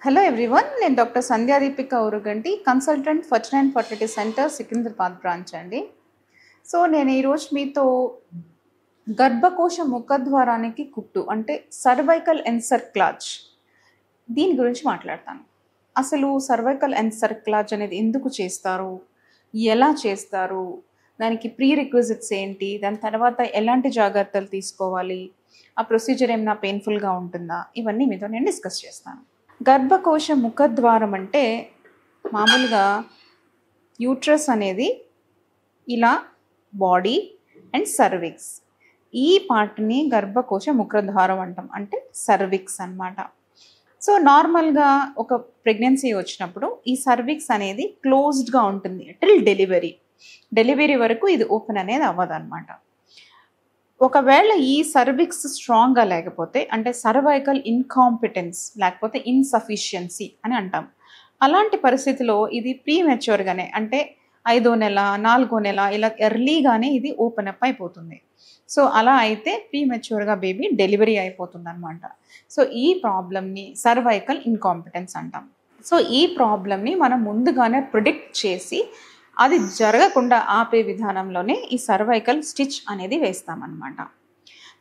Hello everyone, నేను doctor Sandhya Deepika Uruganti, consultant Ferty9 fertility centre Secunderabad branch అండి. So నేను ఈరోజు మీతో గర్భకోశ ముఖద్వారానికి కుట్టు అంటే సర్వైకల్ ఎన్సర్క్లాజ్ దీని గురించి మాట్లాడతాను. అసలు సర్వైకల్ ఎన్సర్క్లాజ్ అనేది ఎందుకు చేస్తారు, ఎలా చేస్తారు, దానికి ప్రీ రిక్విజిట్స్ ఏంటి, దాని తర్వాత ఎలాంటి జాగ్రత్తలు తీసుకోవాలి, ఆ ప్రొసీజర్ ఏమైనా పెయిన్ఫుల్గా ఉంటుందా, ఇవన్నీ మీతో నేను డిస్కస్ చేస్తాను. గర్భకోశ ముఖద్వారం అంటే మామూలుగా యూట్రస్ అనేది ఇలా బాడీ అండ్ సర్విక్స్, ఈ పార్ట్ని గర్భకోశ ముఖద్వారం అంటాం, అంటే సర్విక్స్ అన్నమాట. సో నార్మల్గా ఒక ప్రెగ్నెన్సీ వచ్చినప్పుడు ఈ సర్విక్స్ అనేది క్లోజ్డ్గా ఉంటుంది టిల్ డెలివరీ వరకు ఇది ఓపెన్ అనేది అవ్వదు అనమాట. ఒకవేళ ఈ సర్విక్స్ స్ట్రాంగ్గా లేకపోతే, అంటే సర్వైకల్ ఇన్కాంపిటెన్స్ లేకపోతే ఇన్సఫిషియన్సీ అని అంటాం, అలాంటి పరిస్థితిలో ఇది ప్రీమెచ్యూర్గానే అంటే 5వ నెల 4వ నెల ఇలా ఎర్లీగానే ఇది ఓపెన్ అప్ అయిపోతుంది. సో అలా అయితే ప్రీమెచ్యూర్గా బేబీ డెలివరీ అయిపోతుంది అనమాట. సో ఈ ప్రాబ్లమ్ని సర్వైకల్ ఇన్కాంపిటెన్స్ అంటాం. సో ఈ ప్రాబ్లమ్ని మనం ముందుగానే ప్రిడిక్ట్ చేసి అది జరగకుండా ఆపే విధానంలోనే ఈ సర్వైకల్ స్టిచ్ అనేది వేస్తామన్నమాట.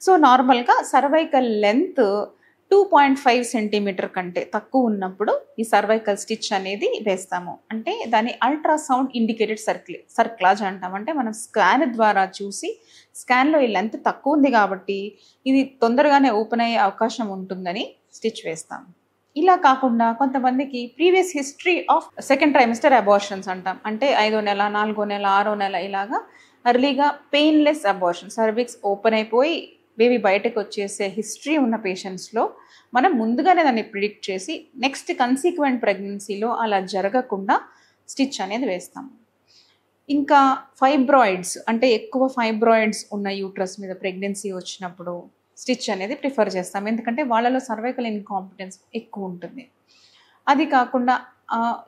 సో నార్మల్గా సర్వైకల్ లెంత్ 2.5 సెంటీమీటర్ కంటే తక్కువ ఉన్నప్పుడు ఈ సర్వైకల్ స్టిచ్ అనేది వేస్తాము. అంటే దాన్ని అల్ట్రాసౌండ్ ఇండికేటెడ్ సర్క్లాజ్ అంటాం. అంటే మనం స్కాన్ ద్వారా చూసి స్కాన్లో ఈ లెంత్ తక్కువ ఉంది కాబట్టి ఇది తొందరగానే ఓపెన్ అయ్యే అవకాశం ఉంటుందని స్టిచ్ వేస్తాము. ఇలా కాకుండా కొంతమందికి previous history of second trimester abortions అంటాం, అంటే 5వ నెల 4వ నెల 6వ నెల ఇలాగా ఎర్లీగా పెయిన్లెస్ అబార్షన్, సర్విక్స్ ఓపెన్ అయిపోయి బేబీ బయటకు వచ్చేసే హిస్టరీ ఉన్న పేషెంట్స్లో మనం ముందుగానే దాన్ని ప్రిడిక్ట్ చేసి నెక్స్ట్ కన్సీక్వెంట్ ప్రెగ్నెన్సీలో అలా జరగకుండా స్టిచ్ అనేది వేస్తాము. ఇంకా ఫైబ్రాయిడ్స్, అంటే ఎక్కువ ఫైబ్రాయిడ్స్ ఉన్న యూట్రస్ మీద ప్రెగ్నెన్సీ వచ్చినప్పుడు స్టిచ్ అనేది ప్రిఫర్ చేస్తాం, ఎందుకంటే వాళ్ళలో సర్వైకల్ ఇన్కాంపిటెన్స్ ఎక్కువ ఉంటుంది. అది కాకుండా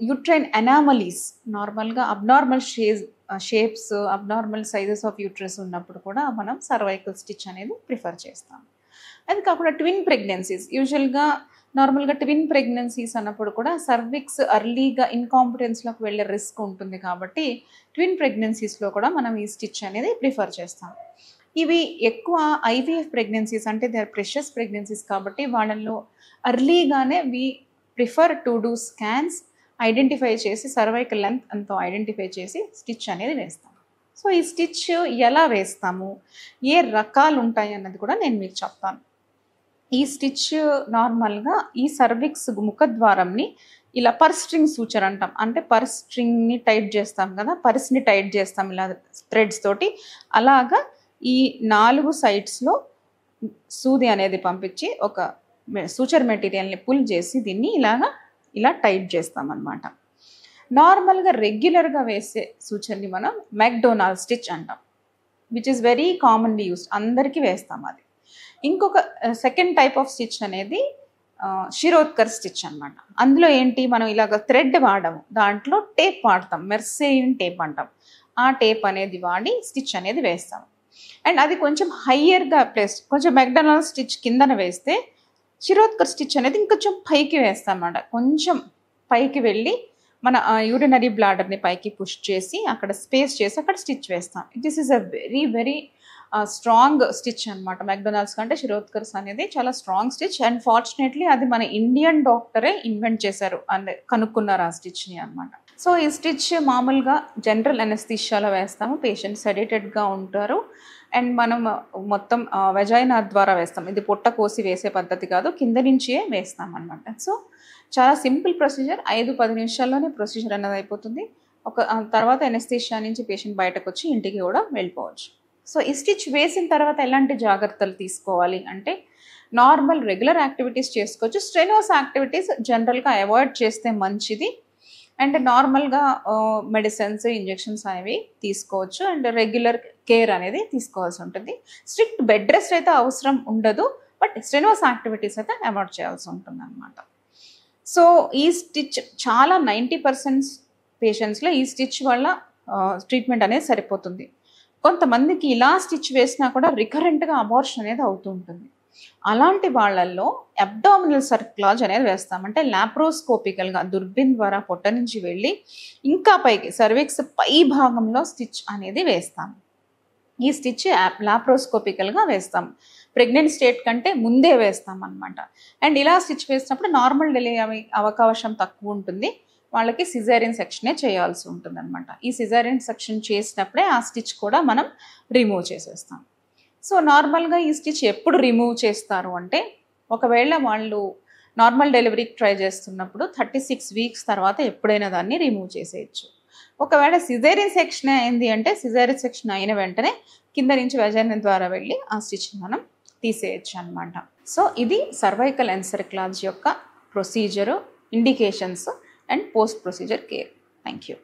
యూట్రైన్ అనామలీస్, నార్మల్గా abnormal shapes abnormal sizes of uterus ఉన్నప్పుడు కూడా మనం సర్వైకల్ స్టిచ్ అనేది ప్రిఫర్ చేస్తాం. అది కాకుండా ట్విన్ ప్రెగ్నెన్సీస్, యూజువల్గా నార్మల్గా ట్విన్ ప్రెగ్నెన్సీస్ అన్నప్పుడు కూడా సర్విక్స్ అర్లీగా ఇన్కాంపిటెన్స్లోకి వెళ్ళే రిస్క్ ఉంటుంది కాబట్టి ట్విన్ ప్రెగ్నెన్సీస్లో కూడా మనం ఈ స్టిచ్ అనేది ప్రిఫర్ చేస్తాం. ఇవి ఎక్కువ ఐవీఎఫ్ ప్రెగ్నెన్సీస్, అంటే దే ఆర్ ప్రెషస్ ప్రెగ్నెన్సీస్ కాబట్టి వాళ్ళల్లో అర్లీగానే we prefer to do scans, identify చేసి సర్వైకల్ లెంత్ అంతా ఐడెంటిఫై చేసి స్టిచ్ అనేది వేస్తాం. సో ఈ స్టిచ్ ఎలా వేస్తాము, ఏ రకాలు ఉంటాయి అన్నది కూడా నేను మీకు చెప్తాను. ఈ స్టిచ్ నార్మల్గా ఈ సర్విక్స్ ముఖద్వారంని ఇలా పర్స్ స్ట్రింగ్ సూచర్ అంటాం, అంటే పర్స్ స్ట్రింగ్ని టైట్ చేస్తాం కదా, పర్స్ని టైట్ చేస్తాం ఇలా థ్రెడ్స్ తోటి, అలాగా ఈ 4 సైడ్స్లో సూది అనేది పంపించి ఒక సూచర్ మెటీరియల్ని పుల్ చేసి దీన్ని ఇలా టైట్ చేస్తామన్నమాట. నార్మల్గా రెగ్యులర్గా వేసే సూచర్ని మనం మెక్డొనాల్డ్ స్టిచ్ అంటాం, which is very commonly used, అందరికీ వేస్తాం అది. ఇంకొక సెకండ్ టైప్ ఆఫ్ స్టిచ్ అనేది శిరోద్కర్ స్టిచ్ అనమాట. అందులో ఏంటి, మనం ఇలాగ థ్రెడ్ వాడము, దాంట్లో టేప్ వాడతాం, మెర్సెయిన్ టేప్ అంటాం, ఆ టేప్ అనేది వాడి స్టిచ్ అనేది వేస్తాం. అండ్ అది కొంచెం హయ్యర్గా ప్లేస్, కొంచెం మెక్డొనాల్డ్ స్టిచ్ కిందన వేస్తే శిరోద్కర్ స్టిచ్ అనేది ఇంకొంచెం పైకి వేస్తాం అన్నమాట. కొంచెం పైకి వెళ్ళి మన యూరినరీ బ్లాడర్ని పైకి పుష్ చేసి అక్కడ స్పేస్ చేసి అక్కడ స్టిచ్ వేస్తాం. This is a very very strong stitch అనమాట. మెక్డొనాల్డ్స్ కంటే శిరోద్కర్స్ అనేది చాలా స్ట్రాంగ్ స్టిచ్. అండ్ ఫార్చునేట్లీ అది మన ఇండియన్ డాక్టరే ఇన్వెంట్ చేశారు, కనుక్కున్నారు ఆ స్టిచ్ని అనమాట. సో ఈ స్టిచ్ మామూలుగా జనరల్ అనెస్థీషియాలో వేస్తాము, పేషెంట్ సెడేటెడ్గా ఉంటారు, అండ్ మనం మొత్తం వెజైనా ద్వారా వేస్తాం. ఇది పొట్ట కోసి వేసే పద్ధతి కాదు, కింద నుంచే వేస్తాం అనమాట. సో చాలా సింపుల్ ప్రొసీజర్, 5-10 నిమిషాల్లోనే ప్రొసీజర్ అనేది అయిపోతుంది. తర్వాత అనెస్థీషియా నుంచి పేషెంట్ బయటకు వచ్చి ఇంటికి కూడా వెళ్ళిపోవచ్చు. సో ఈ స్టిచ్ వేసిన తర్వాత ఎలాంటి జాగ్రత్తలు తీసుకోవాలి అంటే, నార్మల్ రెగ్యులర్ యాక్టివిటీస్ చేసుకోవచ్చు, స్ట్రెనోస్ యాక్టివిటీస్ జనరల్గా అవాయిడ్ చేస్తే మంచిది. అండ్ నార్మల్గా మెడిసిన్స్ ఇంజెక్షన్స్ అనేవి తీసుకోవచ్చు, అండ్ రెగ్యులర్ కేర్ అనేది తీసుకోవాల్సి ఉంటుంది. స్ట్రిక్ట్ బెడ్ రెస్ట్ అయితే అవసరం ఉండదు, బట్ స్ట్రెనోస్ యాక్టివిటీస్ అయితే అవాయిడ్ చేయాల్సి ఉంటుంది అనమాట. సో ఈ స్టిచ్ చాలా 90% పేషెంట్స్లో ఈ స్టిచ్ వల్ల ట్రీట్మెంట్ అనేది సరిపోతుంది. కొంతమందికి ఇలా స్టిచ్ వేసినా కూడా రికరెంట్గా అబార్షన్ అనేది అవుతూ ఉంటుంది. అలాంటి వాళ్ళల్లో అబ్డామినల్ సర్క్లాజ్ అనేది వేస్తాం. అంటే లాప్రోస్కోపికల్గా దుర్బిన్ ద్వారా పొట్ట నుంచి వెళ్ళి ఇంకా పైకి సర్విక్స్ పై భాగంలో స్టిచ్ అనేది వేస్తాం. ఈ స్టిచ్ లాప్రోస్కోపికల్గా వేస్తాం. ప్రెగ్నెంట్ స్టేట్ కంటే ముందే వేస్తాం అనమాట. అండ్ ఇలా స్టిచ్ వేసినప్పుడు నార్మల్ డెలివరీ అవకాశం తక్కువ ఉంటుంది. వాళ్ళకి సిజేరియన్ సెక్షనే చేయాల్సి ఉంటుంది అనమాట. ఈ సిజేరియన్ సెక్షన్ చేసినప్పుడే ఆ స్టిచ్ కూడా మనం రిమూవ్ చేసేస్తాం. సో నార్మల్గా ఈ స్టిచ్ ఎప్పుడు రిమూవ్ చేస్తారు అంటే, ఒకవేళ వాళ్ళు నార్మల్ డెలివరీకి ట్రై చేస్తున్నప్పుడు 36 వీక్స్ తర్వాత ఎప్పుడైనా దాన్ని రిమూవ్ చేసేయచ్చు. ఒకవేళ సిజేరియన్ సెక్షన్ అయింది అంటే సిజేరియన్ సెక్షన్ అయిన వెంటనే కింద నుంచి వెజైనా ద్వారా వెళ్ళి ఆ స్టిచ్ మనం తీసేయచ్చు అనమాట. సో ఇది సర్వైకల్ ఎన్సెఫలాలజీ యొక్క procedure, indications and post procedure care. Thank you.